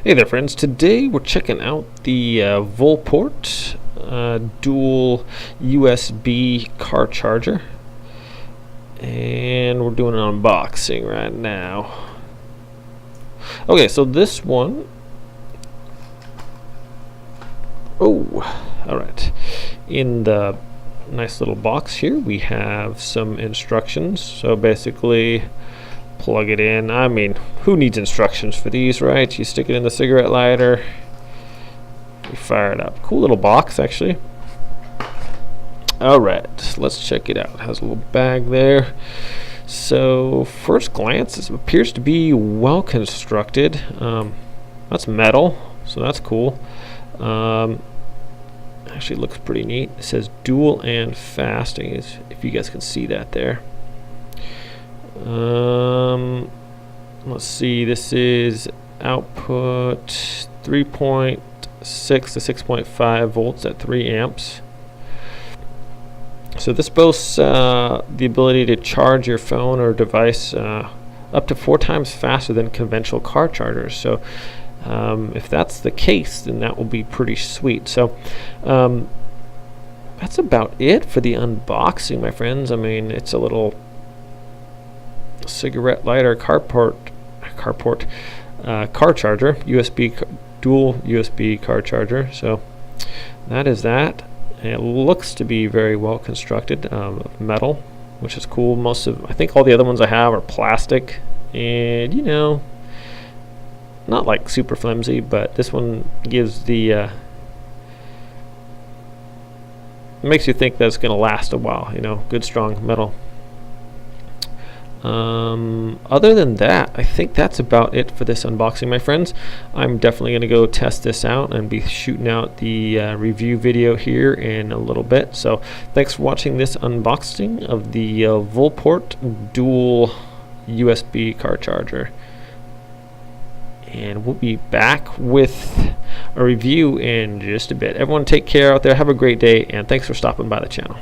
Hey there friends, today we're checking out the Volport dual USB car charger, and we're doing an unboxing right now. Okay, so this one, alright, in the nice little box here we have some instructions. So basically, plug it in. I mean, who needs instructions for these, right? You stick it in the cigarette lighter, you fire it up. Cool little box, actually. Alright, let's check it out. It has a little bag there. So, first glance, it appears to be well constructed. That's metal, so that's cool. Actually, looks pretty neat. It says dual and fast, if you guys can see that there. Let's see, this is output 3.6 to 6.5 volts at 3 amps. So this boasts the ability to charge your phone or device up to 4 times faster than conventional car chargers. So if that's the case, then that will be pretty sweet. So that's about it for the unboxing, my friends. I mean, it's a little cigarette lighter car charger, dual USB car charger. So that is that. And it looks to be very well constructed, metal, which is cool. I think all the other ones I have are plastic, and you know, not like super flimsy, but this one gives the makes you think that it's going to last a while. You know, good strong metal. Other than that, I think that's about it for this unboxing, my friends. I'm definitely going to go test this out and be shooting out the review video here in a little bit. So thanks for watching this unboxing of the Volport dual USB car charger, and we'll be back with a review in just a bit. Everyone take care out there, have a great day, and thanks for stopping by the channel.